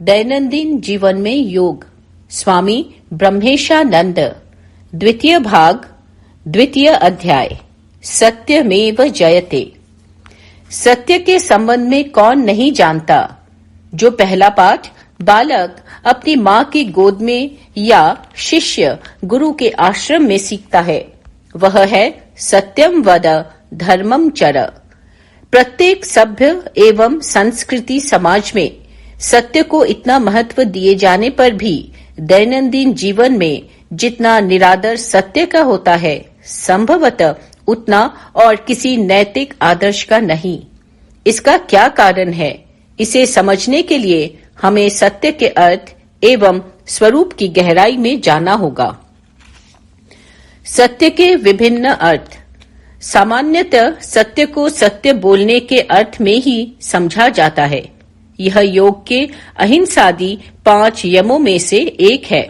दैनंदिन जीवन में योग, स्वामी ब्रह्मेशानंद। द्वितीय भाग, द्वितीय अध्याय। सत्यमेव जयते। सत्य के संबंध में कौन नहीं जानता। जो पहला पाठ बालक अपनी माँ की गोद में या शिष्य गुरु के आश्रम में सीखता है, वह है सत्यम वद धर्मम चर। प्रत्येक सभ्य एवं संस्कृति समाज में सत्य को इतना महत्व दिए जाने पर भी दैनंदिन जीवन में जितना निरादर सत्य का होता है, संभवतः उतना और किसी नैतिक आदर्श का नहीं। इसका क्या कारण है? इसे समझने के लिए हमें सत्य के अर्थ एवं स्वरूप की गहराई में जाना होगा। सत्य के विभिन्न अर्थ। सामान्यतः सत्य को सत्य बोलने के अर्थ में ही समझा जाता है। यह योग के अहिंसादि 5 यमों में से एक है।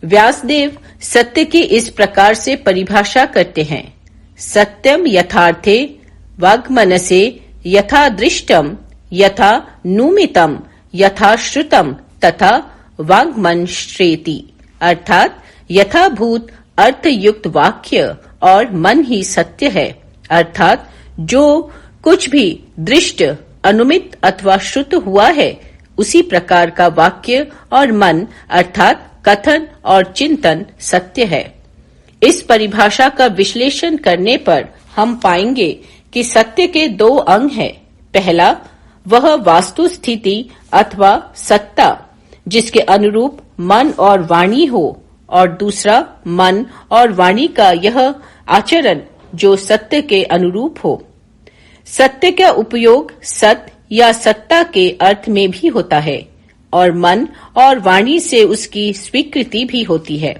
व्यासदेव सत्य की इस प्रकार से परिभाषा करते हैं। सत्यम यथार्थे वाग्मनसे यथा दृष्टम यथा नूमितम यथा श्रुतम तथा वाग्मनश्रेति, अर्थात यथाभूत अर्थयुक्त वाक्य और मन ही सत्य है। अर्थात जो कुछ भी दृष्ट, अनुमित अथवा श्रुत हुआ है, उसी प्रकार का वाक्य और मन अर्थात कथन और चिंतन सत्य है। इस परिभाषा का विश्लेषण करने पर हम पाएंगे कि सत्य के 2 अंग हैं। पहला वह वास्तु स्थिति अथवा सत्ता जिसके अनुरूप मन और वाणी हो, और दूसरा मन और वाणी का यह आचरण जो सत्य के अनुरूप हो। सत्य का उपयोग सत्य या सत्ता के अर्थ में भी होता है और मन और वाणी से उसकी स्वीकृति भी होती है।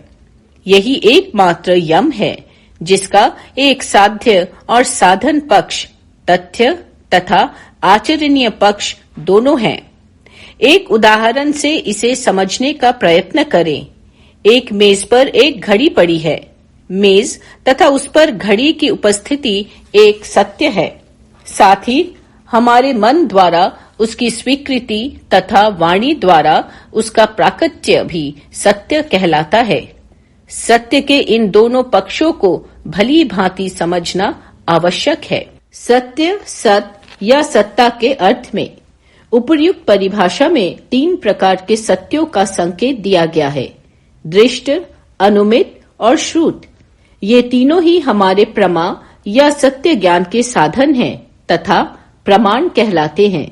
यही एकमात्र यम है जिसका एक साध्य और साधन पक्ष, तथ्य तथा आचरणीय पक्ष दोनों हैं। एक उदाहरण से इसे समझने का प्रयत्न करें। एक मेज पर एक घड़ी पड़ी है। मेज तथा उस पर घड़ी की उपस्थिति एक सत्य है। साथ ही हमारे मन द्वारा उसकी स्वीकृति तथा वाणी द्वारा उसका प्राकट्य भी सत्य कहलाता है। सत्य के इन दोनों पक्षों को भली भांति समझना आवश्यक है। सत्य, सत्य या सत्ता के अर्थ में उपर्युक्त परिभाषा में 3 प्रकार के सत्यों का संकेत दिया गया है: दृष्ट, अनुमित और श्रुत। ये तीनों ही हमारे प्रमा या सत्य ज्ञान के साधन हैं तथा प्रमाण कहलाते हैं।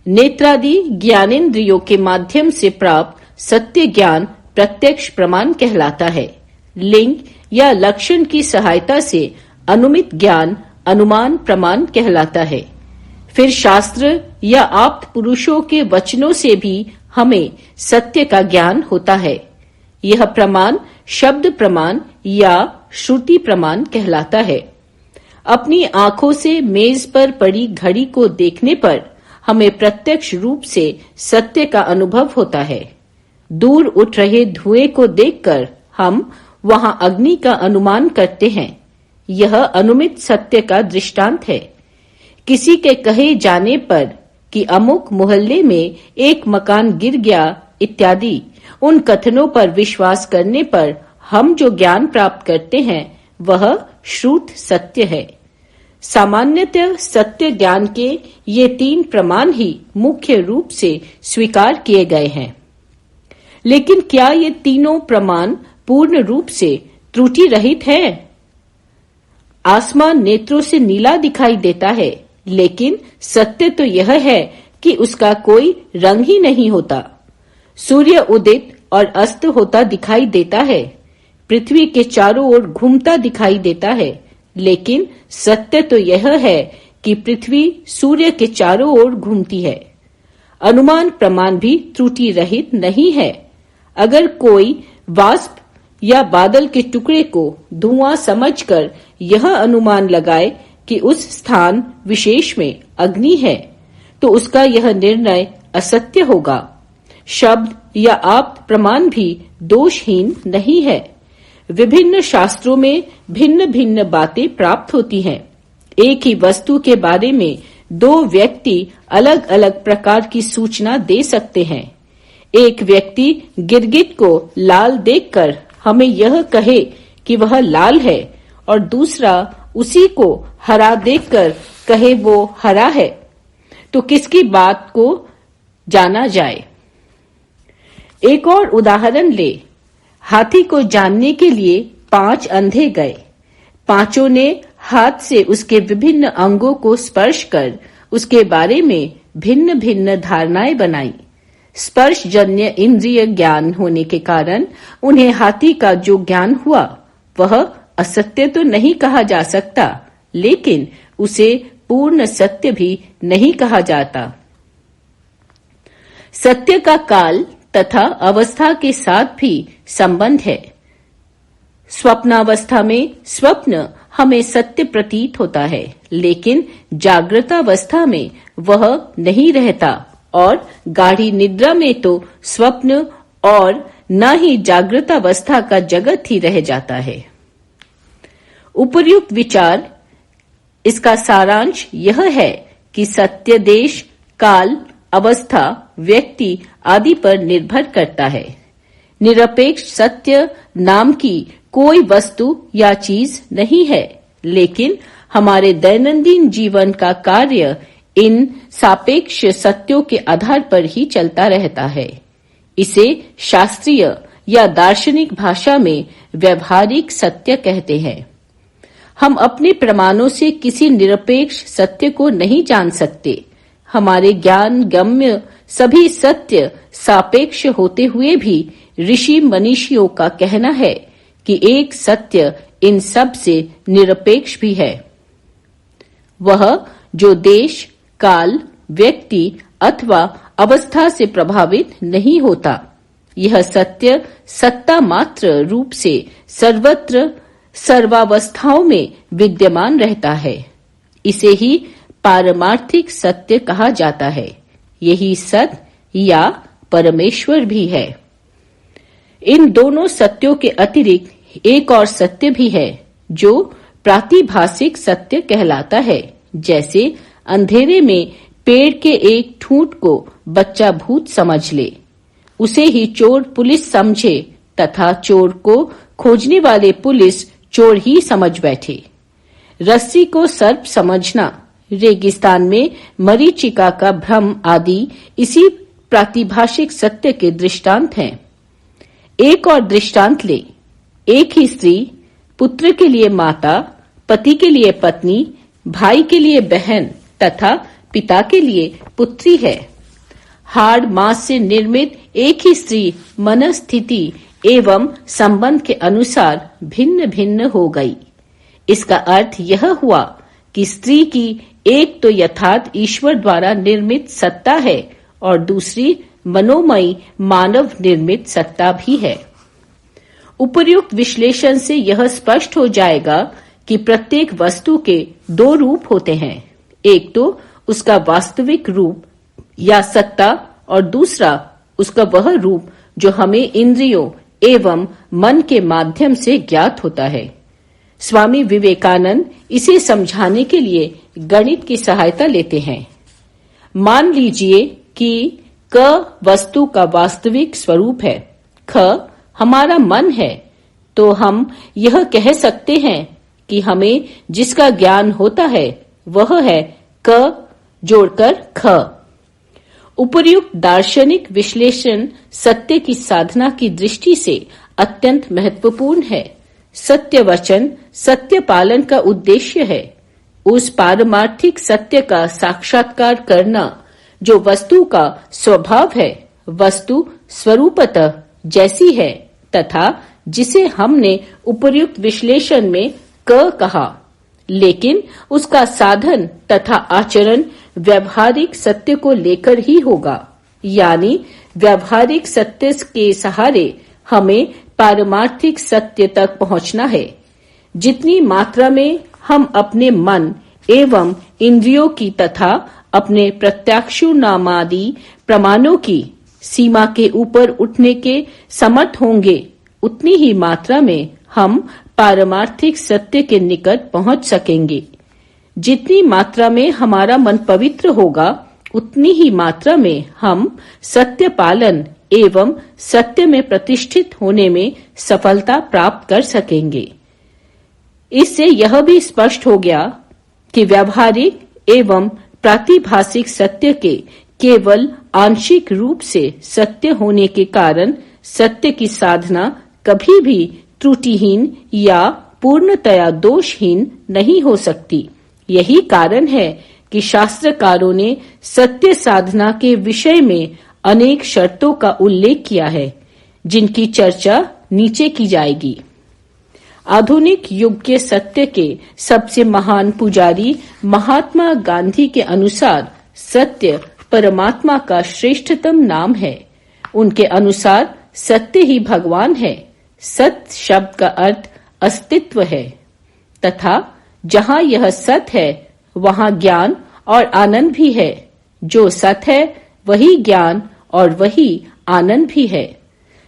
नेत्रादि ज्ञानेंद्रियों के माध्यम से प्राप्त सत्य ज्ञान प्रत्यक्ष प्रमाण कहलाता है। लिंग या लक्षण की सहायता से अनुमित ज्ञान अनुमान प्रमाण कहलाता है। फिर शास्त्र या आप्त पुरुषों के वचनों से भी हमें सत्य का ज्ञान होता है। यह प्रमाण शब्द प्रमाण या श्रुति प्रमाण कहलाता है। अपनी आंखों से मेज पर पड़ी घड़ी को देखने पर हमें प्रत्यक्ष रूप से सत्य का अनुभव होता है। दूर उठ रहे धुएं को देखकर हम वहां अग्नि का अनुमान करते हैं। यह अनुमित सत्य का दृष्टांत है। किसी के कहे जाने पर कि अमुक मोहल्ले में एक मकान गिर गया इत्यादि उन कथनों पर विश्वास करने पर हम जो ज्ञान प्राप्त करते हैं वह श्रुत सत्य है। सामान्यतः सत्य ज्ञान के ये 3 प्रमाण ही मुख्य रूप से स्वीकार किए गए हैं। लेकिन क्या ये तीनों प्रमाण पूर्ण रूप से त्रुटि रहित है? आसमान नेत्रों से नीला दिखाई देता है, लेकिन सत्य तो यह है कि उसका कोई रंग ही नहीं होता। सूर्य उदित और अस्त होता दिखाई देता है, पृथ्वी के चारों ओर घूमता दिखाई देता है, लेकिन सत्य तो यह है कि पृथ्वी सूर्य के चारों ओर घूमती है। अनुमान प्रमाण भी त्रुटि रहित नहीं है। अगर कोई वाष्प या बादल के टुकड़े को धुआं समझकर यह अनुमान लगाए कि उस स्थान विशेष में अग्नि है, तो उसका यह निर्णय असत्य होगा। शब्द या आप्त प्रमाण भी दोषहीन नहीं है। विभिन्न शास्त्रों में भिन्न भिन्न बातें प्राप्त होती हैं। एक ही वस्तु के बारे में दो व्यक्ति अलग अलग प्रकार की सूचना दे सकते हैं। एक व्यक्ति गिरगिट को लाल देखकर हमें यह कहे कि वह लाल है और दूसरा उसी को हरा देखकर कहे वो हरा है, तो किसकी बात को जाना जाए? एक और उदाहरण ले। हाथी को जानने के लिए 5 अंधे गए। पांचों ने हाथ से उसके विभिन्न अंगों को स्पर्श कर उसके बारे में भिन्न भिन्न धारणाएं बनाई। स्पर्शजन्य इंद्रिय ज्ञान होने के कारण उन्हें हाथी का जो ज्ञान हुआ वह असत्य तो नहीं कहा जा सकता, लेकिन उसे पूर्ण सत्य भी नहीं कहा जाता। सत्य का काल तथा अवस्था के साथ भी संबंध है। स्वप्नावस्था में स्वप्न हमें सत्य प्रतीत होता है, लेकिन जागृतावस्था में वह नहीं रहता और गाढ़ी निद्रा में तो स्वप्न और न ही जागृतावस्था का जगत ही रह जाता है। उपर्युक्त विचार, इसका सारांश यह है कि सत्य देश, काल, अवस्था, व्यक्ति आदि पर निर्भर करता है। निरपेक्ष सत्य नाम की कोई वस्तु या चीज नहीं है, लेकिन हमारे दैनंदिन जीवन का कार्य इन सापेक्ष सत्यों के आधार पर ही चलता रहता है। इसे शास्त्रीय या दार्शनिक भाषा में व्यवहारिक सत्य कहते हैं। हम अपने प्रमाणों से किसी निरपेक्ष सत्य को नहीं जान सकते। हमारे ज्ञान गम्य सभी सत्य सापेक्ष होते हुए भी ऋषि मनीषियों का कहना है कि एक सत्य इन सब से निरपेक्ष भी है। वह जो देश, काल, व्यक्ति अथवा अवस्था से प्रभावित नहीं होता। यह सत्य सत्ता मात्र रूप से सर्वत्र सर्वावस्थाओं में विद्यमान रहता है। इसे ही पारमार्थिक सत्य कहा जाता है। यही सत्य या परमेश्वर भी है। इन दोनों सत्यों के अतिरिक्त एक और सत्य भी है जो प्रातिभासिक सत्य कहलाता है। जैसे अंधेरे में पेड़ के एक ठूंठ को बच्चा भूत समझ ले, उसे ही चोर पुलिस समझे तथा चोर को खोजने वाले पुलिस चोर ही समझ बैठे। रस्सी को सर्प समझना, रेगिस्तान में मरीचिका का भ्रम आदि इसी प्रातिभाषिक सत्य के दृष्टांत हैं। एक और दृष्टांत ले। एक ही स्त्री पुत्र के लिए माता, पति के लिए पत्नी, भाई के लिए बहन तथा पिता के लिए पुत्री है। हाड़ मांस से निर्मित एक ही स्त्री मनस्थिति एवं संबंध के अनुसार भिन्न भिन्न हो गई। इसका अर्थ यह हुआ कि स्त्री की एक तो यथार्थ ईश्वर द्वारा निर्मित सत्ता है और दूसरी मनोमयी मानव निर्मित सत्ता भी है। उपर्युक्त विश्लेषण से यह स्पष्ट हो जाएगा कि प्रत्येक वस्तु के 2 रूप होते हैं। एक तो उसका वास्तविक रूप या सत्ता और दूसरा उसका वह रूप जो हमें इंद्रियों एवं मन के माध्यम से ज्ञात होता है। स्वामी विवेकानंद इसे समझाने के लिए गणित की सहायता लेते हैं। मान लीजिए कि क वस्तु का वास्तविक स्वरूप है, ख हमारा मन है, तो हम यह कह सकते हैं कि हमें जिसका ज्ञान होता है वह है क जोड़कर ख। उपर्युक्त दार्शनिक विश्लेषण सत्य की साधना की दृष्टि से अत्यंत महत्वपूर्ण है। सत्य वचन सत्य पालन का उद्देश्य है। उस पारमार्थिक सत्य का साक्षात्कार करना जो वस्तु का स्वभाव है, वस्तु स्वरूपतः जैसी है तथा जिसे हमने उपर्युक्त विश्लेषण में क कहा, लेकिन उसका साधन तथा आचरण व्यवहारिक सत्य को लेकर ही होगा। यानी व्यवहारिक सत्य के सहारे हमें पारमार्थिक सत्य तक पहुंचना है। जितनी मात्रा में हम अपने मन एवं इंद्रियों की तथा अपने प्रत्यक्षानुमादी प्रमाणों की सीमा के ऊपर उठने के समर्थ होंगे, उतनी ही मात्रा में हम पारमार्थिक सत्य के निकट पहुंच सकेंगे। जितनी मात्रा में हमारा मन पवित्र होगा, उतनी ही मात्रा में हम सत्य पालन एवं सत्य में प्रतिष्ठित होने में सफलता प्राप्त कर सकेंगे। इससे यह भी स्पष्ट हो गया कि व्यावहारिक एवं प्रातिभासिक सत्य के केवल आंशिक रूप से सत्य होने के कारण सत्य की साधना कभी भी त्रुटिहीन या पूर्णतया दोषहीन नहीं हो सकती। यही कारण है कि शास्त्रकारों ने सत्य साधना के विषय में अनेक शर्तों का उल्लेख किया है, जिनकी चर्चा नीचे की जाएगी। आधुनिक युग के सत्य के सबसे महान पुजारी महात्मा गांधी के अनुसार सत्य परमात्मा का श्रेष्ठतम नाम है। उनके अनुसार सत्य ही भगवान है। सत्य शब्द का अर्थ अस्तित्व है तथा जहाँ यह सत्य है वहाँ ज्ञान और आनंद भी है। जो सत्य है वही ज्ञान और वही आनंद भी है।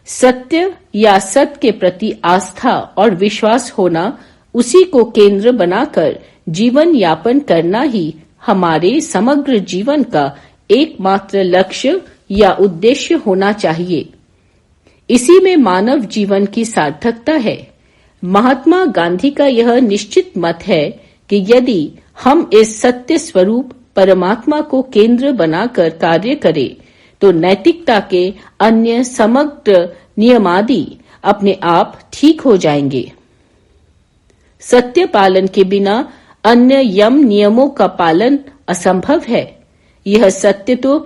सत्य या सत्य के प्रति आस्था और विश्वास होना, उसी को केंद्र बनाकर जीवन यापन करना ही हमारे समग्र जीवन का एकमात्र लक्ष्य या उद्देश्य होना चाहिए। इसी में मानव जीवन की सार्थकता है। महात्मा गांधी का यह निश्चित मत है कि यदि हम इस सत्य स्वरूप परमात्मा को केंद्र बनाकर कार्य करें, तो नैतिकता के अन्य समग्र नियमादि अपने आप ठीक हो जाएंगे। सत्य पालन के बिना अन्य यम नियमों का पालन असंभव है। यह सत्य तो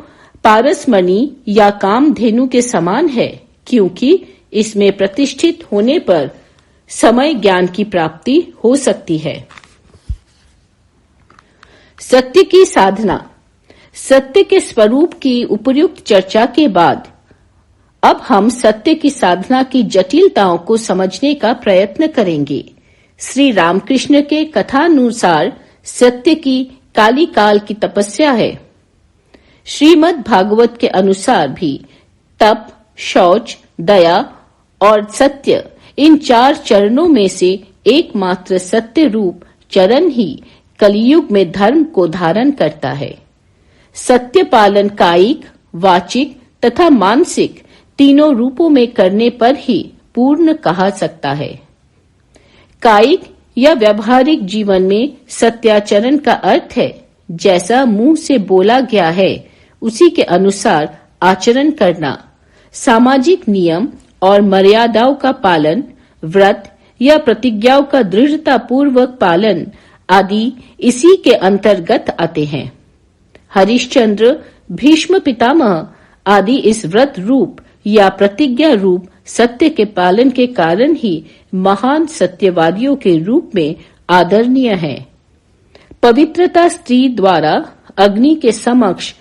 पारसमणि या कामधेनु के समान है, क्योंकि इसमें प्रतिष्ठित होने पर समय ज्ञान की प्राप्ति हो सकती है। सत्य की साधना। सत्य के स्वरूप की उपयुक्त चर्चा के बाद अब हम सत्य की साधना की जटिलताओं को समझने का प्रयत्न करेंगे। श्री रामकृष्ण के कथानुसार सत्य की काली काल की तपस्या है। श्रीमद् भागवत के अनुसार भी तप, शौच, दया और सत्य, इन 4 चरणों में से एकमात्र सत्य रूप चरण ही कलियुग में धर्म को धारण करता है। सत्य पालन कायिक, वाचिक तथा मानसिक तीनों रूपों में करने पर ही पूर्ण कहा सकता है। कायिक या व्यावहारिक जीवन में सत्याचरण का अर्थ है जैसा मुंह से बोला गया है उसी के अनुसार आचरण करना। सामाजिक नियम और मर्यादाओं का पालन, व्रत या प्रतिज्ञाओं का दृढ़ता पूर्वक पालन आदि इसी के अंतर्गत आते हैं। हरिश्चंद्र, भीष्म पितामह आदि इस व्रत रूप या प्रतिज्ञा रूप सत्य के पालन के कारण ही महान सत्यवादियों के रूप में आदरणीय हैं। पवित्रता स्त्री द्वारा अग्नि के समक्ष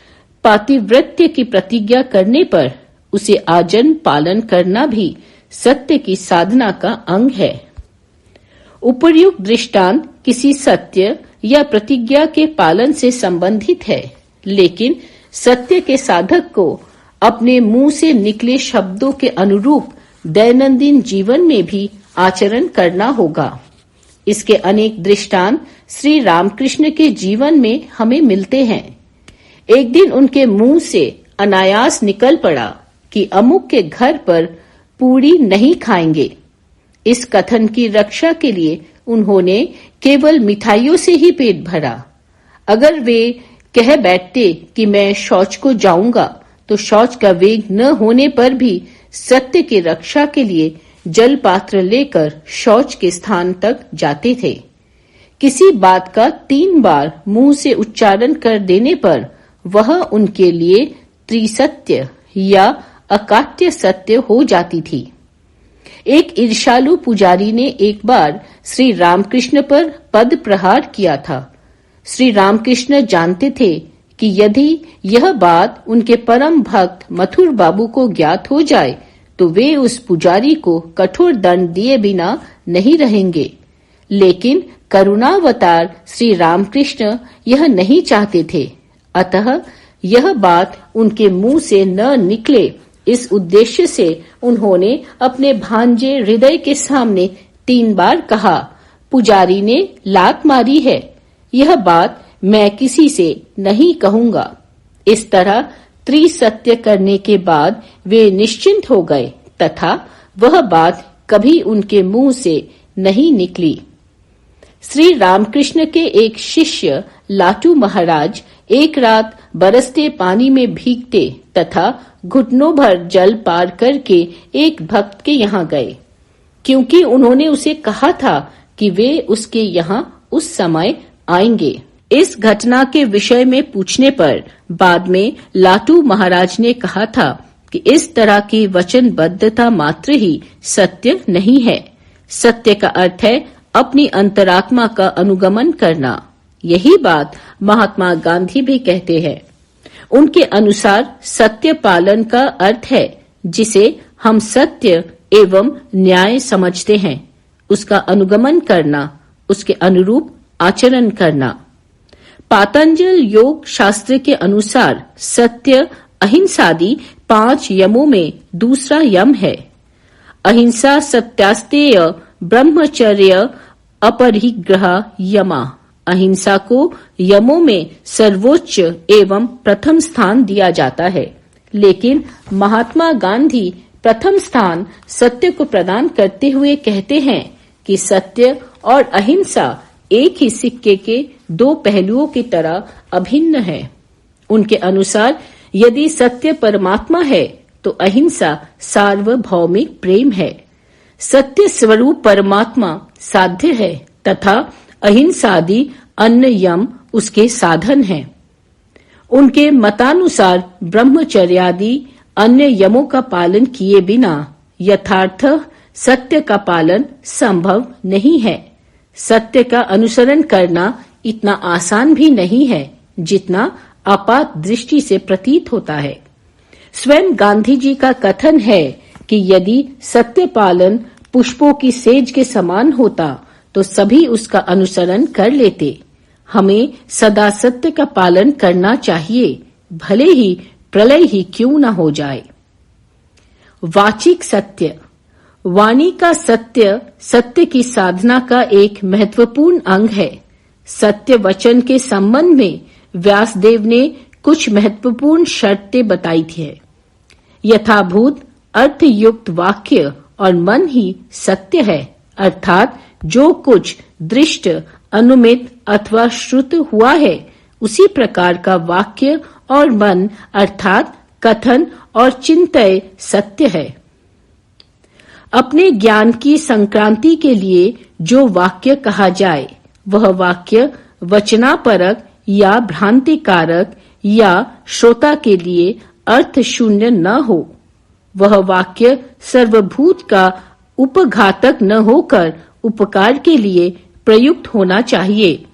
पातिव्रत्य की प्रतिज्ञा करने पर उसे आजन्म पालन करना भी सत्य की साधना का अंग है। उपर्युक्त दृष्टांत किसी सत्य या प्रतिज्ञा के पालन से संबंधित है, लेकिन सत्य के साधक को अपने मुंह से निकले शब्दों के अनुरूप दैनंदिन जीवन में भी आचरण करना होगा। इसके अनेक दृष्टांत श्री रामकृष्ण के जीवन में हमें मिलते हैं। एक दिन उनके मुंह से अनायास निकल पड़ा कि अमुक के घर पर पूरी नहीं खाएंगे। इस कथन की रक्षा के लिए उन्होंने केवल मिठाइयों से ही पेट भरा। अगर वे कह बैठते कि मैं शौच को जाऊंगा, तो शौच का वेग न होने पर भी सत्य की रक्षा के लिए जल पात्र लेकर शौच के स्थान तक जाते थे। किसी बात का 3 बार मुंह से उच्चारण कर देने पर वह उनके लिए त्रिसत्य या अकाट्य सत्य हो जाती थी। एक ईर्ष्यालु पुजारी ने एक बार श्री रामकृष्ण पर पद प्रहार किया था। श्री रामकृष्ण जानते थे कि यदि यह बात उनके परम भक्त मथुर बाबू को ज्ञात हो जाए तो वे उस पुजारी को कठोर दंड दिए बिना नहीं रहेंगे। लेकिन करुणावतार श्री रामकृष्ण यह नहीं चाहते थे, अतः यह बात उनके मुंह से न निकले, इस उद्देश्य से उन्होंने अपने भांजे हृदय के सामने 3 बार कहा, पुजारी ने लात मारी है, यह बात मैं किसी से नहीं कहूंगा। इस तरह त्रिसत्य करने के बाद वे निश्चिंत हो गए तथा वह बात कभी उनके मुंह से नहीं निकली। श्री रामकृष्ण के एक शिष्य लाटू महाराज एक रात बरसते पानी में भीगते तथा घुटनों भर जल पार करके एक भक्त के यहाँ गए, क्योंकि उन्होंने उसे कहा था कि वे उसके यहाँ उस समय आएंगे। इस घटना के विषय में पूछने पर बाद में लाटू महाराज ने कहा था कि इस तरह की वचनबद्धता मात्र ही सत्य नहीं है। सत्य का अर्थ है अपनी अंतरात्मा का अनुगमन करना। यही बात महात्मा गांधी भी कहते हैं। उनके अनुसार सत्य पालन का अर्थ है जिसे हम सत्य एवं न्याय समझते हैं, उसका अनुगमन करना, उसके अनुरूप आचरण करना। पातंजल योग शास्त्र के अनुसार सत्य अहिंसादि 5 यमों में दूसरा यम है। अहिंसा सत्यास्तेय ब्रह्मचर्य अपरिग्रह यमा। अहिंसा को यमों में सर्वोच्च एवं प्रथम स्थान दिया जाता है, लेकिन महात्मा गांधी प्रथम स्थान सत्य को प्रदान करते हुए कहते हैं कि सत्य और अहिंसा एक ही सिक्के के 2 पहलुओं की तरह अभिन्न है। उनके अनुसार यदि सत्य परमात्मा है तो अहिंसा सार्वभौमिक प्रेम है। सत्य स्वरूप परमात्मा साध्य है तथा अहिंसादि अन्य यम उसके साधन हैं। उनके मतानुसार ब्रह्मचर्यादि अन्य यमों का पालन किए बिना यथार्थ सत्य का पालन संभव नहीं है। सत्य का अनुसरण करना इतना आसान भी नहीं है जितना आपात दृष्टि से प्रतीत होता है। स्वयं गांधी जी का कथन है कि यदि सत्य पालन पुष्पों की सेज के समान होता तो सभी उसका अनुसरण कर लेते। हमें सदा सत्य का पालन करना चाहिए, भले ही प्रलय ही क्यों न हो जाए। वाचिक सत्य। वाणी का सत्य सत्य की साधना का एक महत्वपूर्ण अंग है। सत्य वचन के संबंध में व्यासदेव ने कुछ महत्वपूर्ण शर्तें बताई थी। यथाभूत अर्थयुक्त वाक्य और मन ही सत्य है, अर्थात जो कुछ दृष्ट, अनुमित अथवा श्रुत हुआ है उसी प्रकार का वाक्य और मन अर्थात कथन और चिंतन सत्य है। अपने ज्ञान की संक्रांति के लिए जो वाक्य कहा जाए वह वाक्य वचनापरक या भ्रांतिकारक या श्रोता के लिए अर्थ शून्य न हो। वह वाक्य सर्वभूत का उपघातक न होकर उपकार के लिए प्रयुक्त होना चाहिए,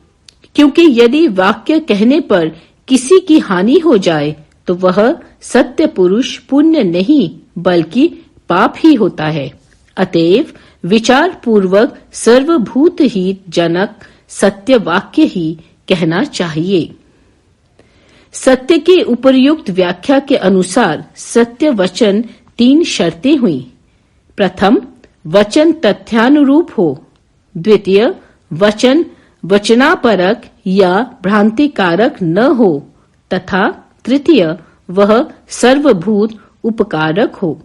क्योंकि यदि वाक्य कहने पर किसी की हानि हो जाए तो वह सत्य पुरुष पुण्य नहीं बल्कि पाप ही होता है। अतएव विचार पूर्वक सर्वभूत हित जनक सत्य वाक्य ही कहना चाहिए। सत्य की उपर्युक्त व्याख्या के अनुसार सत्य वचन 3 शर्तें हुई। प्रथम, वचन तथ्यानुरूप हो। द्वितीय, वचन वचनापरक या भ्रांतिकारक न हो तथा तृतीय, वह सर्वभूत उपकारक हो।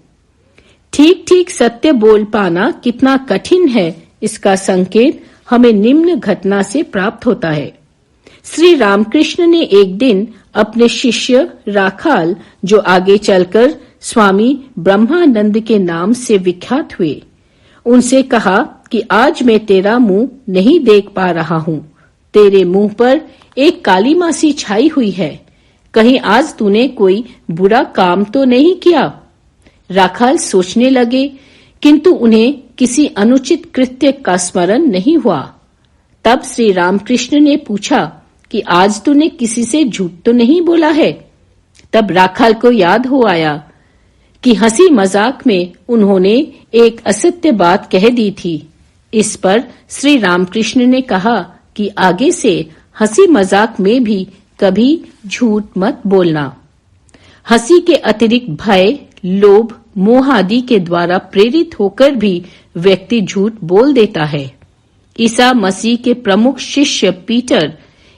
ठीक ठीक सत्य बोल पाना कितना कठिन है इसका संकेत हमें निम्न घटना से प्राप्त होता है। श्री रामकृष्ण ने एक दिन अपने शिष्य राखाल, जो आगे चलकर स्वामी ब्रह्मानंद के नाम से विख्यात हुए, उनसे कहा कि आज मैं तेरा मुंह नहीं देख पा रहा हूँ। तेरे मुंह पर एक काली मासी छाई हुई है। कहीं आज तूने कोई बुरा काम तो नहीं किया? राखाल सोचने लगे, किंतु उन्हें किसी अनुचित कृत्य का स्मरण नहीं हुआ। तब श्री रामकृष्ण ने पूछा कि आज तूने किसी से झूठ तो नहीं बोला है? तब राखाल को याद हो आया कि हंसी मजाक में उन्होंने एक असत्य बात कह दी थी। इस पर श्री रामकृष्ण ने कहा कि आगे से हंसी मजाक में भी कभी झूठ मत बोलना। हंसी के अतिरिक्त भय, लोभ, मोह आदि के द्वारा प्रेरित होकर भी व्यक्ति झूठ बोल देता है। ईसा मसीह के प्रमुख शिष्य पीटर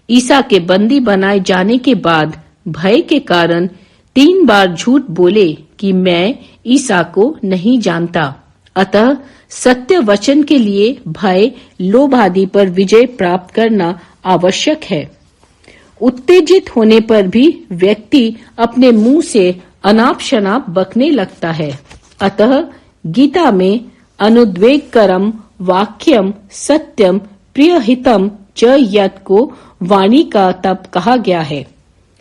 ईसा के बंदी बनाए जाने के बाद भय के कारण 3 बार झूठ बोले कि मैं ईसा को नहीं जानता। अतः सत्य वचन के लिए भय, लोभ आदि पर विजय प्राप्त करना आवश्यक है। उत्तेजित होने पर भी व्यक्ति अपने मुंह से अनाप शनाप बकने लगता है। अतः गीता में अनुद्वेगकरम वाक्यम सत्यम प्रियहितम च यत् को वाणी का तप कहा गया है।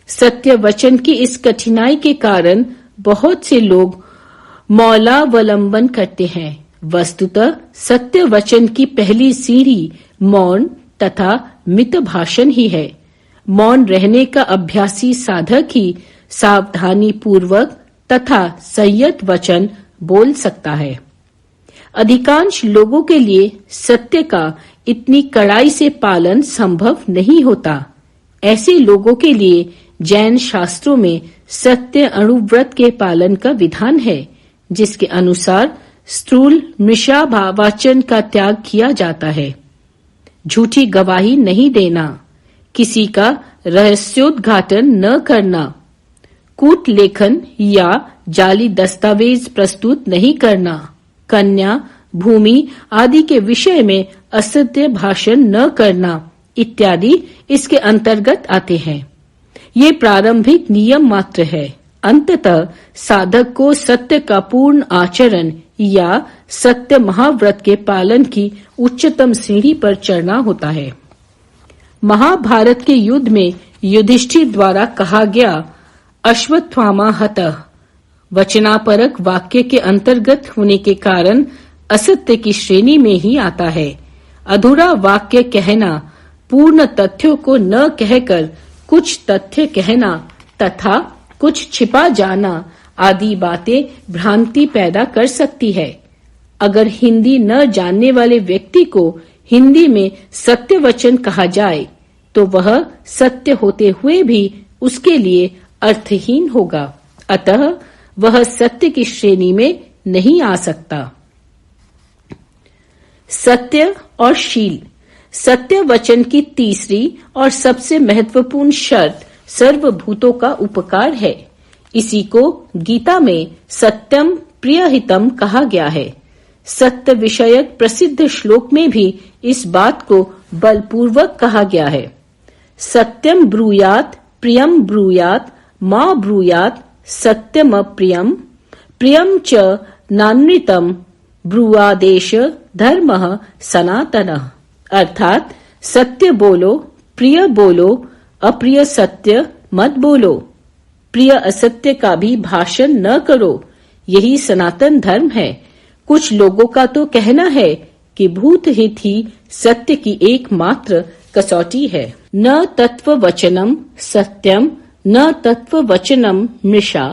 सत्य वचन की इस कठिनाई के कारण बहुत से लोग मौलावलंबन करते हैं। वस्तुतः सत्य वचन की पहली सीढ़ी मौन तथा मित भाषण ही है। मौन रहने का अभ्यासी साधक ही सावधानी पूर्वक तथा संयत वचन बोल सकता है। अधिकांश लोगों के लिए सत्य का इतनी कड़ाई से पालन संभव नहीं होता। ऐसे लोगों के लिए जैन शास्त्रों में सत्य अणुव्रत के पालन का विधान है, जिसके अनुसार स्थूल मिश्रा वाचन का त्याग किया जाता है। झूठी गवाही नहीं देना, किसी का रहस्योद्घाटन न करना, कूट लेखन या जाली दस्तावेज प्रस्तुत नहीं करना, कन्या, भूमि आदि के विषय में असत्य भाषण न करना इत्यादि इसके अंतर्गत आते हैं। ये प्रारंभिक नियम मात्र है। अंततः साधक को सत्य का पूर्ण आचरण या सत्य महाव्रत के पालन की उच्चतम सीढ़ी पर चढ़ना होता है। महाभारत के युद्ध में युधिष्ठिर द्वारा कहा गया अश्वत्थामा हतः वचनापरक वाक्य के अंतर्गत होने के कारण असत्य की श्रेणी में ही आता है। अधूरा वाक्य कहना, पूर्ण तथ्यों को न कहकर कुछ तथ्य कहना तथा कुछ छिपा जाना आदि बातें भ्रांति पैदा कर सकती है। अगर हिंदी न जानने वाले व्यक्ति को हिंदी में सत्य वचन कहा जाए तो वह सत्य होते हुए भी उसके लिए अर्थहीन होगा। अतः वह सत्य की श्रेणी में नहीं आ सकता। सत्य और शील। सत्य वचन की तीसरी और सबसे महत्वपूर्ण शर्त सर्वभूतों का उपकार है। इसी को गीता में सत्यम प्रियहितम कहा गया है। सत्य विषयक प्रसिद्ध श्लोक में भी इस बात को बलपूर्वक कहा गया है। सत्यम ब्रूयात प्रियम ब्रूयात मा ब्रूयात सत्यम प्रियम प्रियम च नानृतम ब्रूआदेश धर्मः सनातनः। अर्थात सत्य बोलो, प्रिय बोलो, अप्रिय सत्य मत बोलो, प्रिय असत्य का भी भाषण न करो, यही सनातन धर्म है। कुछ लोगों का तो कहना है कि भूत हित ही सत्य की एकमात्र कसौटी है। न तत्व वचनम सत्यम न तत्व वचनम मृषा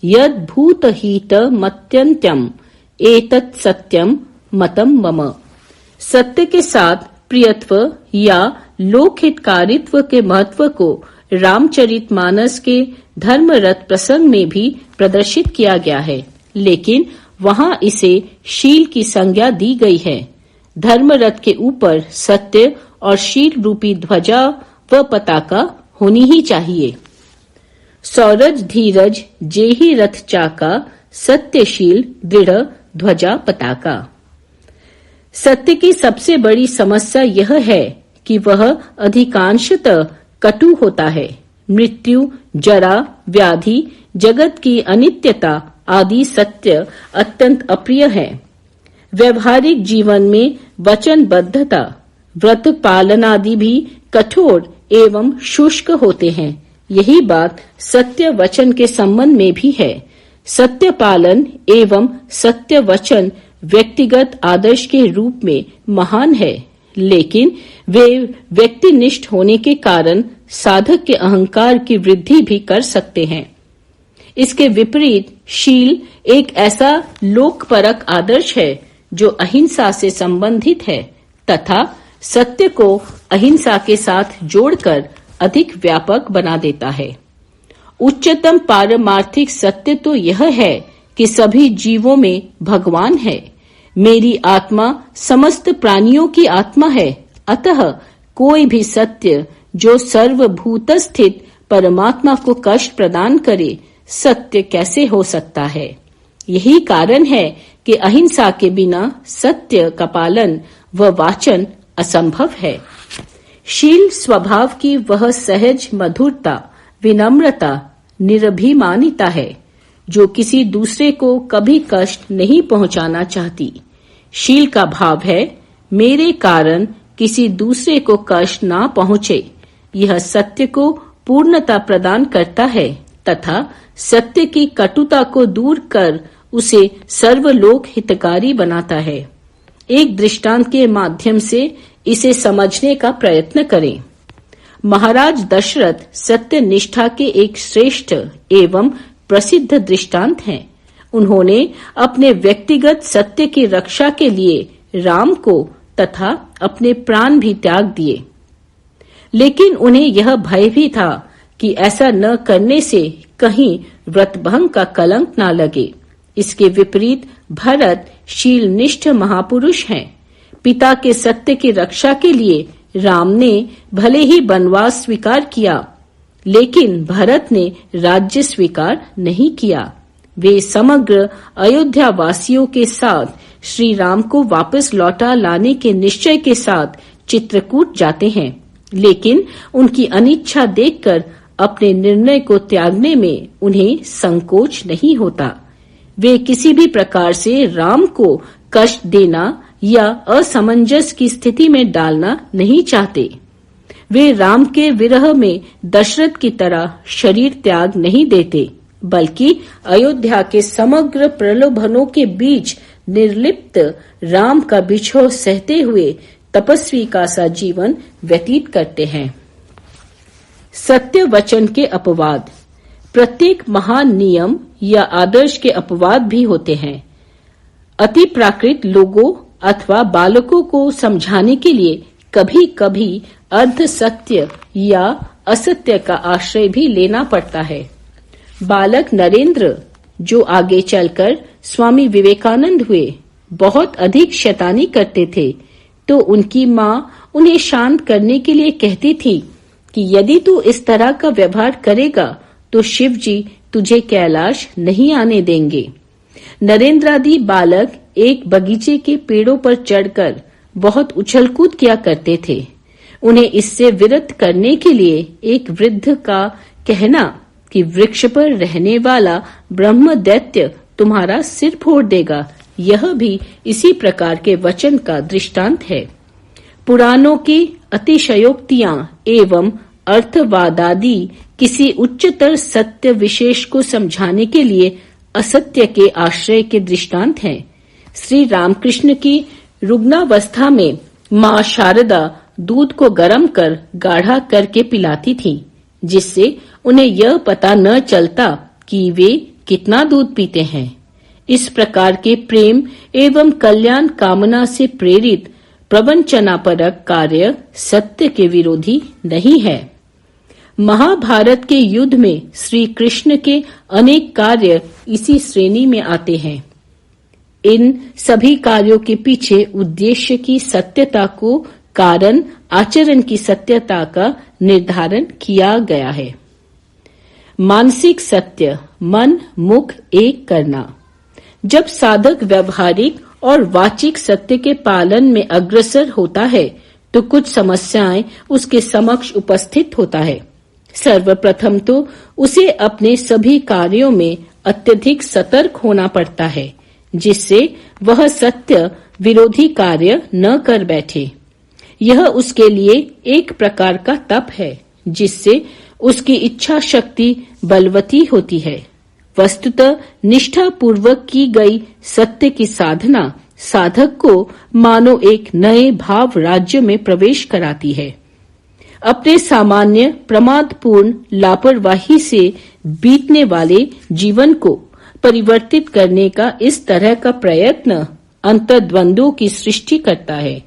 यद भूत हित मत्यंत्यम एतत् सत्यम मतम मम। सत्य के साथ प्रियत्व या लोकहितकारित्व के महत्व को रामचरितमानस के धर्मरथ प्रसंग में भी प्रदर्शित किया गया है, लेकिन वहां इसे शील की संज्ञा दी गई है। धर्मरथ के ऊपर सत्य और शील रूपी ध्वजा व पताका होनी ही चाहिए। सौरज धीरज जेहि रथ चाका सत्यशील दृढ़ ध्वजा पताका। सत्य की सबसे बड़ी समस्या यह है कि वह अधिकांशतः कटु होता है। मृत्यु, जरा, व्याधि, जगत की अनित्यता आदि सत्य अत्यंत अप्रिय है। व्यवहारिक जीवन में वचनबद्धता, व्रत पालन आदि भी कठोर एवं शुष्क होते हैं। यही बात सत्य वचन के संबंध में भी है। सत्य पालन एवं सत्य वचन व्यक्तिगत आदर्श के रूप में महान है, लेकिन वे व्यक्तिनिष्ठ होने के कारण साधक के अहंकार की वृद्धि भी कर सकते हैं। इसके विपरीत शील एक ऐसा लोकपरक आदर्श है जो अहिंसा से संबंधित है तथा सत्य को अहिंसा के साथ जोड़कर अधिक व्यापक बना देता है। उच्चतम पारमार्थिक सत्य तो यह है कि सभी जीवों में भगवान है। मेरी आत्मा समस्त प्राणियों की आत्मा है। अतः कोई भी सत्य जो सर्वभूत स्थित परमात्मा को कष्ट प्रदान करे, सत्य कैसे हो सकता है? यही कारण है कि अहिंसा के बिना सत्य का पालन व वाचन असंभव है। शील स्वभाव की वह सहज मधुरता, विनम्रता, निरभिमानिता है जो किसी दूसरे को कभी कष्ट नहीं पहुंचाना चाहती। शील का भाव है मेरे कारण किसी दूसरे को कष्ट ना पहुंचे। यह सत्य को पूर्णता प्रदान करता है तथा सत्य की कटुता को दूर कर उसे सर्वलोक हितकारी बनाता है। एक दृष्टांत के माध्यम से इसे समझने का प्रयत्न करें। महाराज दशरथ सत्य निष्ठा के एक श्रेष्ठ एवं प्रसिद्ध दृष्टांत हैं। उन्होंने अपने व्यक्तिगत सत्य की रक्षा के लिए राम को तथा अपने प्राण भी त्याग दिए, लेकिन उन्हें यह भय भी था कि ऐसा न करने से कहीं व्रतभंग का कलंक न लगे। इसके विपरीत भरत शीलनिष्ठ महापुरुष हैं। पिता के सत्य की रक्षा के लिए राम ने भले ही वनवास स्वीकार किया, लेकिन भरत ने राज्य स्वीकार नहीं किया। वे समग्र अयोध्या वासियों के साथ श्री राम को वापस लौटा लाने के निश्चय के साथ चित्रकूट जाते हैं, लेकिन उनकी अनिच्छा देखकर अपने निर्णय को त्यागने में उन्हें संकोच नहीं होता। वे किसी भी प्रकार से राम को कष्ट देना या असमंजस की स्थिति में डालना नहीं चाहते। वे राम के विरह में दशरथ की तरह शरीर त्याग नहीं देते, बल्कि अयोध्या के समग्र प्रलोभनों के बीच निर्लिप्त राम का बिछोह सहते हुए तपस्वी का सा जीवन व्यतीत करते हैं। सत्य वचन के अपवाद। प्रत्येक महान नियम या आदर्श के अपवाद भी होते हैं। अति प्राकृत लोगों अथवा बालकों को समझाने के लिए कभी कभी अर्ध सत्य या असत्य का आश्रय भी लेना पड़ता है। बालक नरेंद्र, जो आगे चलकर स्वामी विवेकानंद हुए, बहुत अधिक शैतानी करते थे, तो उनकी माँ उन्हें शांत करने के लिए कहती थी कि यदि तू इस तरह का व्यवहार करेगा तो शिव जी तुझे कैलाश नहीं आने देंगे। नरेंद्रादि बालक एक बगीचे के पेड़ों पर चढ़कर बहुत उछलकूद किया करते थे। उन्हें इससे विरत करने के लिए एक वृद्ध का कहना कि वृक्ष पर रहने वाला ब्रह्म दैत्य तुम्हारा सिर फोड़ देगा, यह भी इसी प्रकार के वचन का दृष्टांत है। पुराणों की अतिशयोक्तियां एवं अर्थवादादि किसी उच्चतर सत्य विशेष को समझाने के लिए असत्य के आश्रय के दृष्टांत हैं। श्री रामकृष्ण की रुग्णावस्था में माँ शारदा दूध को गर्म कर गाढ़ा करके पिलाती थी, जिससे उन्हें यह पता न चलता कि वे कितना दूध पीते हैं। इस प्रकार के प्रेम एवं कल्याण कामना से प्रेरित प्रवंचनापरक कार्य सत्य के विरोधी नहीं है। महाभारत के युद्ध में श्री कृष्ण के अनेक कार्य इसी श्रेणी में आते हैं। इन सभी कार्यों के पीछे उद्देश्य की सत्यता को कारण आचरण की सत्यता का निर्धारण किया गया है। मानसिक सत्य, मन मुख एक करना। जब साधक व्यवहारिक और वाचिक सत्य के पालन में अग्रसर होता है तो कुछ समस्याएं उसके समक्ष उपस्थित होता है। सर्वप्रथम तो उसे अपने सभी कार्यों में अत्यधिक सतर्क होना पड़ता है, जिससे वह सत्य विरोधी कार्य न कर बैठे। यह उसके लिए एक प्रकार का तप है, जिससे उसकी इच्छा शक्ति बलवती होती है। वस्तुतः निष्ठा पूर्वक की गई सत्य की साधना साधक को मानो एक नए भाव राज्य में प्रवेश कराती है। अपने सामान्य प्रमादपूर्ण लापरवाही से बीतने वाले जीवन को परिवर्तित करने का इस तरह का प्रयत्न अंतर्द्वंद्वों की सृष्टि करता है।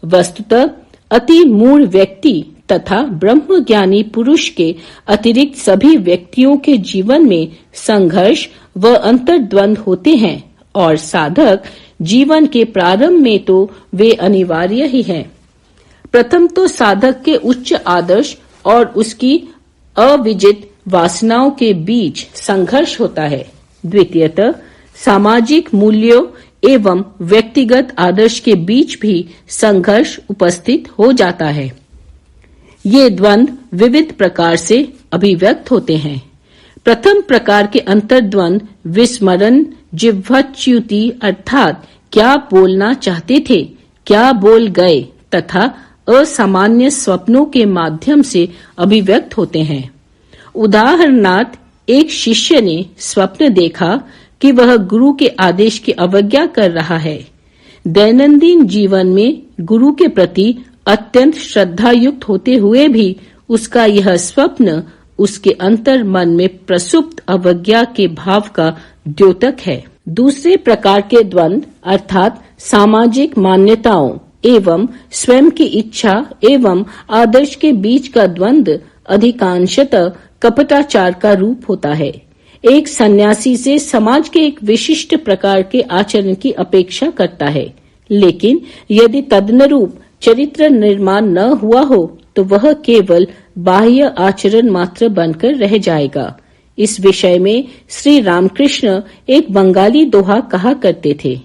वस्तुतः अति मूढ़ व्यक्ति तथा ब्रह्मज्ञानी पुरुष के अतिरिक्त सभी व्यक्तियों के जीवन में संघर्ष व अंतर्द्वंद होते हैं और साधक जीवन के प्रारंभ में तो वे अनिवार्य ही हैं। प्रथम तो साधक के उच्च आदर्श और उसकी अविजित वासनाओं के बीच संघर्ष होता है। द्वितीयतः सामाजिक मूल्यों एवं व्यक्तिगत आदर्श के बीच भी संघर्ष उपस्थित हो जाता है। ये द्वंद्व विविध प्रकार से अभिव्यक्त होते हैं। प्रथम प्रकार के अंतर्द्वंद्व विस्मरण जिह्वच्युति अर्थात क्या बोलना चाहते थे, क्या बोल गए तथा असामान्य स्वप्नों के माध्यम से अभिव्यक्त होते हैं। उदाहरणार्थ एक शिष्य ने स्वप्न देखा कि वह गुरु के आदेश की अवज्ञा कर रहा है। दैनंदिन जीवन में गुरु के प्रति अत्यंत श्रद्धायुक्त होते हुए भी उसका यह स्वप्न उसके अंतर मन में प्रसुप्त अवज्ञा के भाव का द्योतक है। दूसरे प्रकार के द्वंद्व अर्थात सामाजिक मान्यताओं एवं स्वयं की इच्छा एवं आदर्श के बीच का द्वंद्व अधिकांशतः कपटाचार का रूप होता है। एक सन्यासी से समाज के एक विशिष्ट प्रकार के आचरण की अपेक्षा करता है, लेकिन यदि तदनुरूप चरित्र निर्माण न हुआ हो तो वह केवल बाह्य आचरण मात्र बनकर रह जाएगा। इस विषय में श्री रामकृष्ण एक बंगाली दोहा कहा करते थे,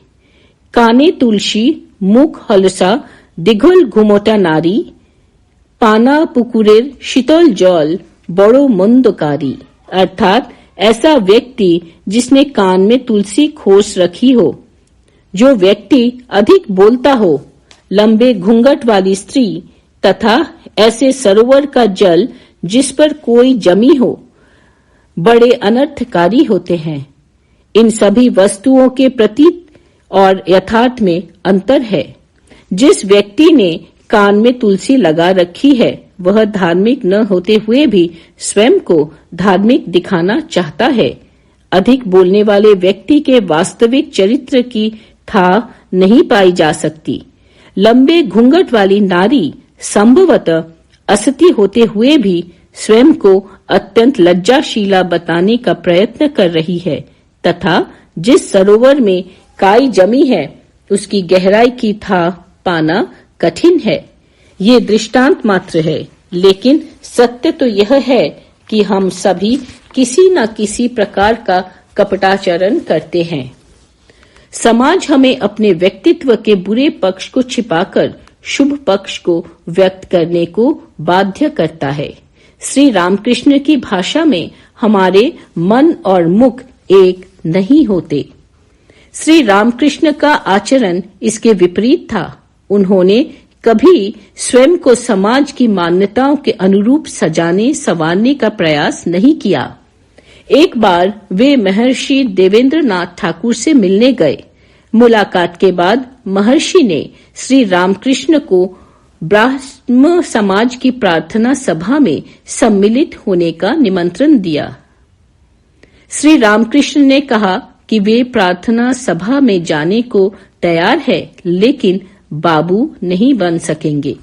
काने तुलसी मुख हलसा दिघुल घुमोटा नारी पाना पुकुरेर शीतल जल बड़ो मंदकारी। अर्थात ऐसा व्यक्ति जिसने कान में तुलसी खोस रखी हो, जो व्यक्ति अधिक बोलता हो, लंबे घूंघट वाली स्त्री तथा ऐसे सरोवर का जल जिस पर कोई जमी हो, बड़े अनर्थकारी होते हैं। इन सभी वस्तुओं के प्रतीत और यथार्थ में अंतर है। जिस व्यक्ति ने कान में तुलसी लगा रखी है वह धार्मिक न होते हुए भी स्वयं को धार्मिक दिखाना चाहता है। अधिक बोलने वाले व्यक्ति के वास्तविक चरित्र की था नहीं पाई जा सकती। लंबे घूंघट वाली नारी संभवतः असती होते हुए भी स्वयं को अत्यंत लज्जाशीला बताने का प्रयत्न कर रही है तथा जिस सरोवर में काई जमी है उसकी गहराई की था पाना कठिन है। ये दृष्टांत मात्र है, लेकिन सत्य तो यह है कि हम सभी किसी न किसी प्रकार का कपटाचरण करते हैं। समाज हमें अपने व्यक्तित्व के बुरे पक्ष को छिपाकर शुभ पक्ष को व्यक्त करने को बाध्य करता है। श्री रामकृष्ण की भाषा में हमारे मन और मुख एक नहीं होते। श्री रामकृष्ण का आचरण इसके विपरीत था। उन्होंने कभी स्वयं को समाज की मान्यताओं के अनुरूप सजाने संवारने का प्रयास नहीं किया। एक बार वे महर्षि देवेंद्रनाथ ठाकुर से मिलने गए। मुलाकात के बाद महर्षि ने श्री रामकृष्ण को ब्राह्मण समाज की प्रार्थना सभा में सम्मिलित होने का निमंत्रण दिया। श्री रामकृष्ण ने कहा कि वे प्रार्थना सभा में जाने को तैयार है, लेकिन बाबू नहीं बन सकेंगे।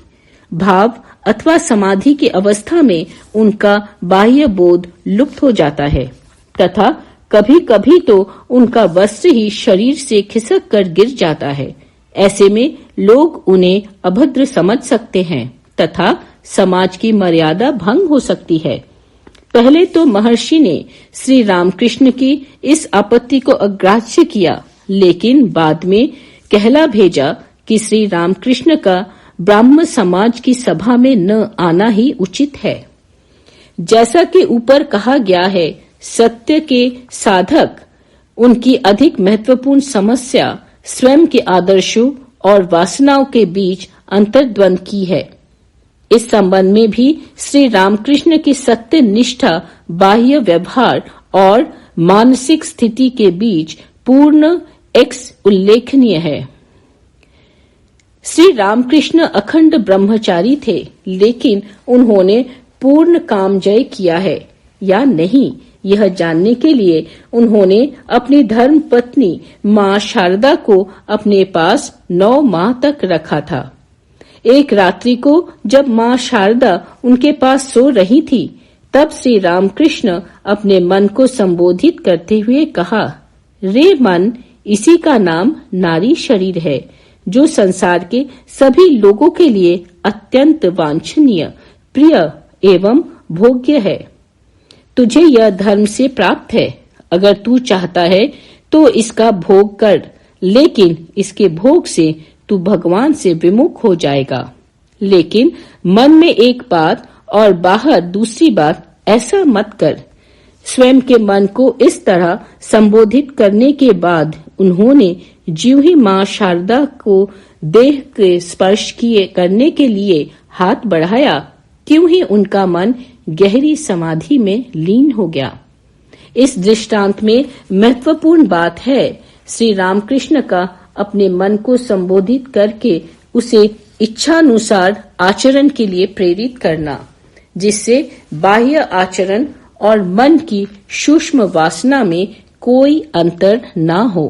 भाव अथवा समाधि की अवस्था में उनका बाह्य बोध लुप्त हो जाता है तथा कभी-कभी तो उनका वस्त्र ही शरीर से खिसक कर गिर जाता है। ऐसे में लोग उन्हें अभद्र समझ सकते हैं तथा समाज की मर्यादा भंग हो सकती है। पहले तो महर्षि ने श्री रामकृष्ण की इस आपत्ति को अग्राह्य किया, लेकिन बाद में कहला भेजा कि श्री रामकृष्ण का ब्राह्मण समाज की सभा में न आना ही उचित है। जैसा कि ऊपर कहा गया है, सत्य के साधक उनकी अधिक महत्वपूर्ण समस्या स्वयं के आदर्शों और वासनाओं के बीच अंतर्द्वंद की है। इस संबंध में भी श्री रामकृष्ण की सत्य निष्ठा बाह्य व्यवहार और मानसिक स्थिति के बीच पूर्ण उल्लेखनीय है। श्री रामकृष्ण अखंड ब्रह्मचारी थे, लेकिन उन्होंने पूर्ण काम जय किया है या नहीं, यह जानने के लिए उन्होंने अपनी धर्म पत्नी मां शारदा को अपने पास 9 माह तक रखा था। एक रात्रि को जब मां शारदा उनके पास सो रही थी, तब श्री रामकृष्ण अपने मन को संबोधित करते हुए कहा, रे मन, इसी का नाम नारी शरीर है, जो संसार के सभी लोगों के लिए अत्यंत वांछनीय, प्रिय एवं भोग्य है। तुझे यह धर्म से प्राप्त है। अगर तू चाहता है तो इसका भोग कर, लेकिन इसके भोग से तू भगवान से विमुख हो जाएगा। लेकिन मन में एक बात और बाहर दूसरी बात ऐसा मत कर। स्वयं के मन को इस तरह संबोधित करने के बाद उन्होंने ज्यों ही मां शारदा को देह के स्पर्श करने के लिए हाथ बढ़ाया, त्यों ही उनका मन गहरी समाधि में लीन हो गया। इस दृष्टांत में महत्वपूर्ण बात है श्री रामकृष्ण का अपने मन को संबोधित करके उसे इच्छानुसार आचरण के लिए प्रेरित करना, जिससे बाह्य आचरण और मन की सूक्ष्म वासना में कोई अंतर न हो।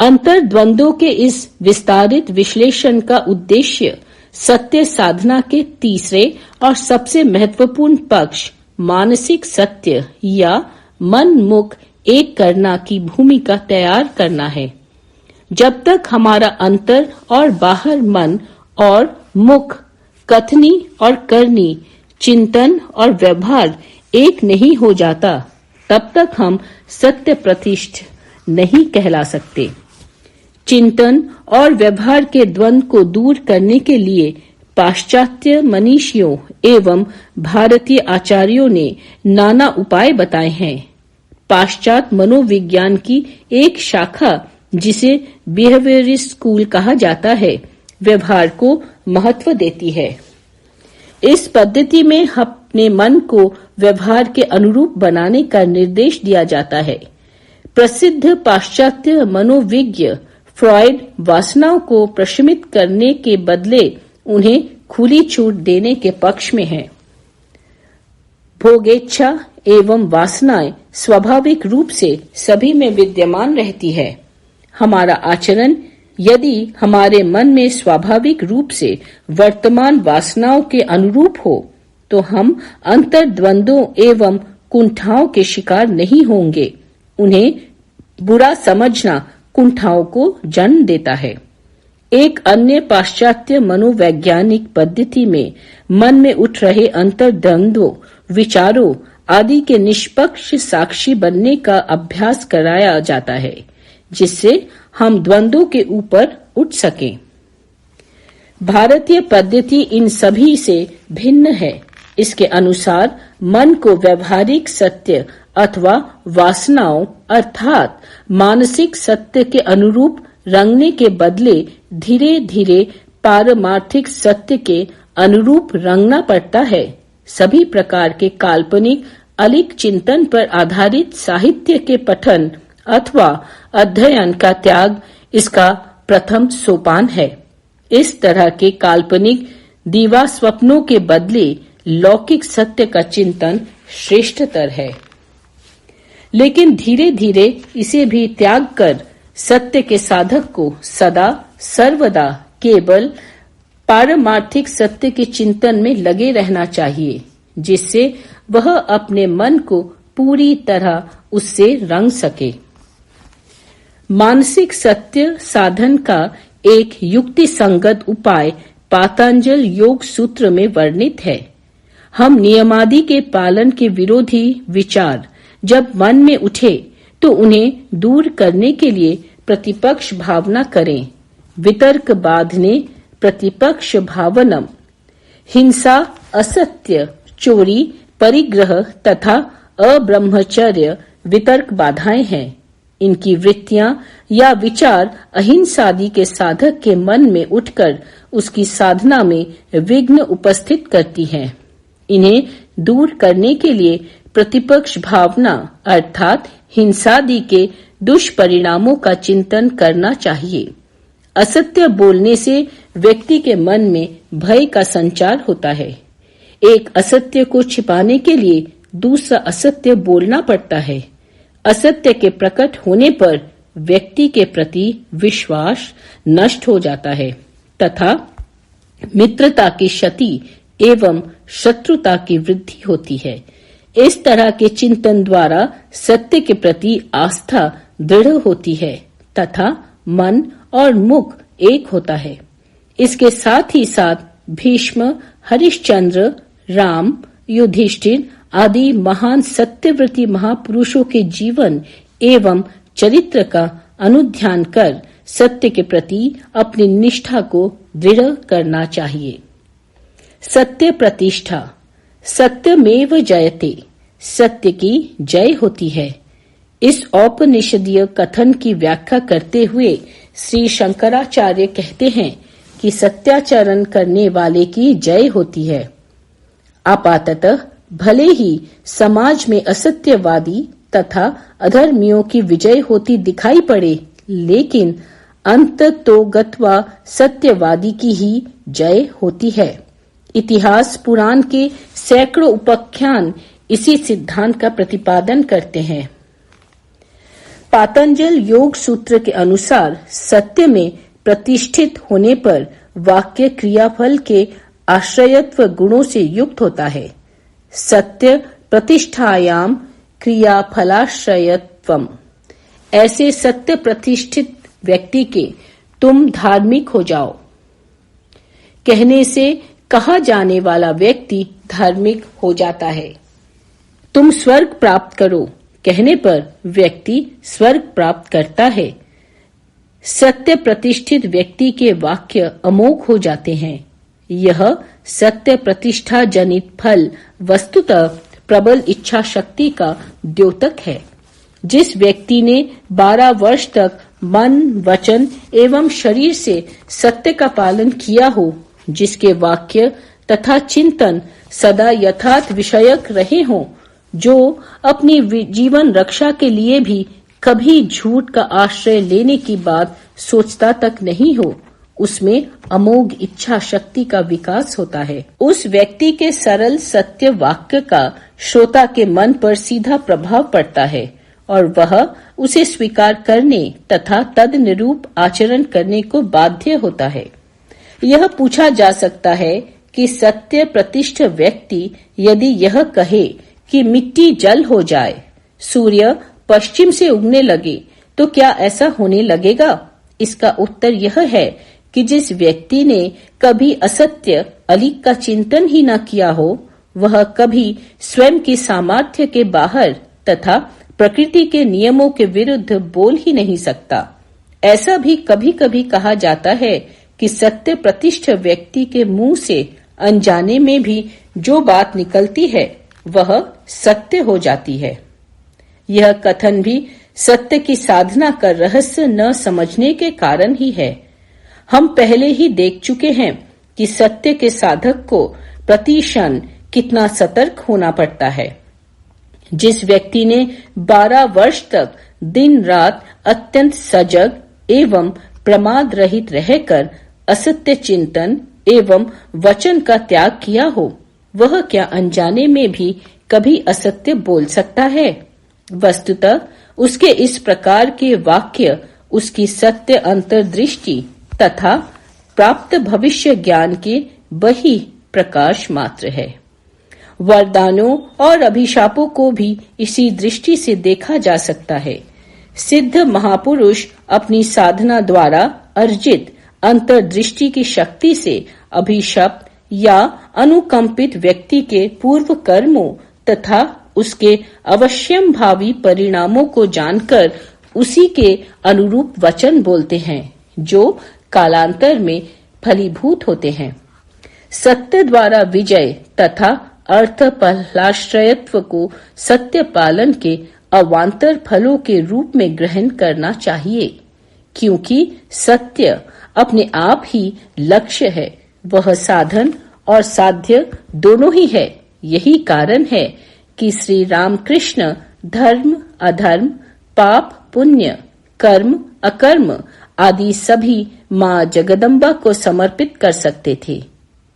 अंतर्द्वंदों के इस विस्तारित विश्लेषण का उद्देश्य सत्य साधना के तीसरे और सबसे महत्वपूर्ण पक्ष मानसिक सत्य या मन मुख एक करना की भूमिका तैयार करना है। जब तक हमारा अंतर और बाहर मन और मुख, कथनी और करनी, चिंतन और व्यवहार एक नहीं हो जाता, तब तक हम सत्य प्रतिष्ठ नहीं कहला सकते। चिंतन और व्यवहार के द्वंद्व को दूर करने के लिए पाश्चात्य मनीषियों एवं भारतीय आचार्यों ने नाना उपाय बताए हैं। पाश्चात्य मनोविज्ञान की एक शाखा, जिसे बिहेवियरिस्ट स्कूल कहा जाता है, व्यवहार को महत्व देती है। इस पद्धति में अपने मन को व्यवहार के अनुरूप बनाने का निर्देश दिया जाता है। प्रसिद्ध पाश्चात्य मनोविज्ञ फ्रॉइड वासनाओं को प्रशमित करने के बदले उन्हें खुली छूट देने के पक्ष में है। भोगेच्छा एवं वासनाएं स्वाभाविक रूप से सभी में विद्यमान रहती है। हमारा आचरण यदि हमारे मन में स्वाभाविक रूप से वर्तमान वासनाओं के अनुरूप हो, तो हम अंतर्द्वंदों एवं कुंठाओं के शिकार नहीं होंगे। उन्हें बुरा समझना कुंठाओं को जन्म देता है। एक अन्य पाश्चात्य मनोवैज्ञानिक पद्धति में मन में उठ रहे अंतर्द्वंद्वों, विचारों आदि के निष्पक्ष साक्षी बनने का अभ्यास कराया जाता है, जिससे हम द्वंद्वों के ऊपर उठ सकें। भारतीय पद्धति इन सभी से भिन्न है। इसके अनुसार मन को व्यवहारिक सत्य अथवा वासनाओं अर्थात मानसिक सत्य के अनुरूप रंगने के बदले धीरे धीरे पारमार्थिक सत्य के अनुरूप रंगना पड़ता है। सभी प्रकार के काल्पनिक अलिक चिंतन पर आधारित साहित्य के पठन अथवा अध्ययन का त्याग इसका प्रथम सोपान है। इस तरह के काल्पनिक दीवा स्वप्नों के बदले लौकिक सत्य का चिंतन श्रेष्ठतर है। लेकिन धीरे धीरे इसे भी त्याग कर सत्य के साधक को सदा सर्वदा केवल पारमार्थिक सत्य के चिंतन में लगे रहना चाहिए, जिससे वह अपने मन को पूरी तरह उससे रंग सके। मानसिक सत्य साधन का एक युक्ति संगत उपाय पातंजल योग सूत्र में वर्णित है। हम नियमादि के पालन के विरोधी विचार जब मन में उठे तो उन्हें दूर करने के लिए प्रतिपक्ष भावना करें। वितर्क बाधने प्रतिपक्ष भावनम। हिंसा, असत्य, चोरी, परिग्रह तथा अब्रह्मचर्य वितर्क बाधाएं हैं। इनकी वृत्तियां या विचार अहिंसादि के साधक के मन में उठकर उसकी साधना में विघ्न उपस्थित करती हैं। इन्हें दूर करने के लिए प्रतिपक्ष भावना अर्थात हिंसादि के दुष्परिणामों का चिंतन करना चाहिए। असत्य बोलने से व्यक्ति के मन में भय का संचार होता है। एक असत्य को छिपाने के लिए दूसरा असत्य बोलना पड़ता है। असत्य के प्रकट होने पर व्यक्ति के प्रति विश्वास नष्ट हो जाता है तथा मित्रता की क्षति एवं शत्रुता की वृद्धि होती है। इस तरह के चिंतन द्वारा सत्य के प्रति आस्था दृढ़ होती है तथा मन और मुख एक होता है। इसके साथ ही साथ भीष्म, हरिश्चंद्र, राम, युधिष्ठिर आदि महान सत्यव्रती महापुरुषों के जीवन एवं चरित्र का अनुध्यान कर सत्य के प्रति अपनी निष्ठा को दृढ़ करना चाहिए। सत्य प्रतिष्ठा। सत्यमेव जयते, सत्य की जय होती है। इस औपनिषदीय कथन की व्याख्या करते हुए श्री शंकराचार्य कहते हैं कि सत्याचरण करने वाले की जय होती है। आपाततः भले ही समाज में असत्यवादी तथा अधर्मियों की विजय होती दिखाई पड़े, लेकिन अंततोगत्वा सत्यवादी की ही जय होती है। इतिहास पुराण के सैकड़ों उपाख्यान इसी सिद्धांत का प्रतिपादन करते हैं। पातंजल योग सूत्र के अनुसार सत्य में प्रतिष्ठित होने पर वाक्य क्रियाफल के आश्रयत्व गुणों से युक्त होता है। सत्य प्रतिष्ठायाम क्रियाफलाश्रयत्वम। ऐसे सत्य प्रतिष्ठित व्यक्ति के तुम धार्मिक हो जाओ कहने से कहा जाने वाला व्यक्ति धार्मिक हो जाता है। तुम स्वर्ग प्राप्त करो कहने पर व्यक्ति स्वर्ग प्राप्त करता है। सत्य प्रतिष्ठित व्यक्ति के वाक्य अमोघ हो जाते हैं। यह सत्य प्रतिष्ठा जनित फल वस्तुतः प्रबल इच्छा शक्ति का द्योतक है। जिस व्यक्ति ने 12 वर्ष तक मन, वचन एवं शरीर से सत्य का पालन किया हो, जिसके वाक्य तथा चिंतन सदा यथार्थ विषयक रहे हों, जो अपनी जीवन रक्षा के लिए भी कभी झूठ का आश्रय लेने की बात सोचता तक नहीं हो, उसमें अमोघ इच्छा शक्ति का विकास होता है। उस व्यक्ति के सरल सत्य वाक्य का श्रोता के मन पर सीधा प्रभाव पड़ता है और वह उसे स्वीकार करने तथा तदनुरूप आचरण करने को बाध्य होता है। यह पूछा जा सकता है कि सत्य प्रतिष्ठ व्यक्ति यदि यह कहे कि मिट्टी जल हो जाए, सूर्य पश्चिम से उगने लगे, तो क्या ऐसा होने लगेगा? इसका उत्तर यह है कि जिस व्यक्ति ने कभी असत्य अलिक का चिंतन ही न किया हो, वह कभी स्वयं की सामर्थ्य के बाहर तथा प्रकृति के नियमों के विरुद्ध बोल ही नहीं सकता। ऐसा भी कभी कभी कहा जाता है कि सत्य प्रतिष्ठ व्यक्ति के मुंह से अनजाने में भी जो बात निकलती है वह सत्य हो जाती है। यह कथन भी सत्य की साधना का रहस्य न समझने के कारण ही है। हम पहले ही देख चुके हैं कि सत्य के साधक को प्रतिक्षण कितना सतर्क होना पड़ता है। जिस व्यक्ति ने 12 वर्ष तक दिन रात अत्यंत सजग एवं प्रमाद रहित रहकर असत्य चिंतन एवं वचन का त्याग किया हो, वह क्या अनजाने में भी कभी असत्य बोल सकता है? वस्तुतः उसके इस प्रकार के वाक्य उसकी सत्य अंतर्दृष्टि तथा प्राप्त भविष्य ज्ञान के बही प्रकाश मात्र है। वरदानों और अभिशापों को भी इसी दृष्टि से देखा जा सकता है। सिद्ध महापुरुष अपनी साधना द्वारा अर्जित अंतर्दृष्टि की शक्ति से अभिशप्त या अनुकंपित व्यक्ति के पूर्व कर्मों तथा उसके अवश्यम भावी परिणामों को जानकर उसी के अनुरूप वचन बोलते हैं, जो कालांतर में फलीभूत होते हैं। सत्य द्वारा विजय तथा अर्थ फलाश्रयत्व को सत्य पालन के अवान्तर फलों के रूप में ग्रहण करना चाहिए, क्योंकि सत्य अपने आप ही लक्ष्य है। वह साधन और साध्य दोनों ही है। यही कारण है कि श्री रामकृष्ण धर्म अधर्म, पाप पुण्य, कर्म अकर्म आदि सभी माँ जगदम्बा को समर्पित कर सकते थे,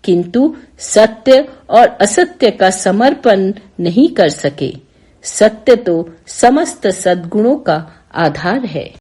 किंतु सत्य और असत्य का समर्पण नहीं कर सके। सत्य तो समस्त सद्गुणों का आधार है।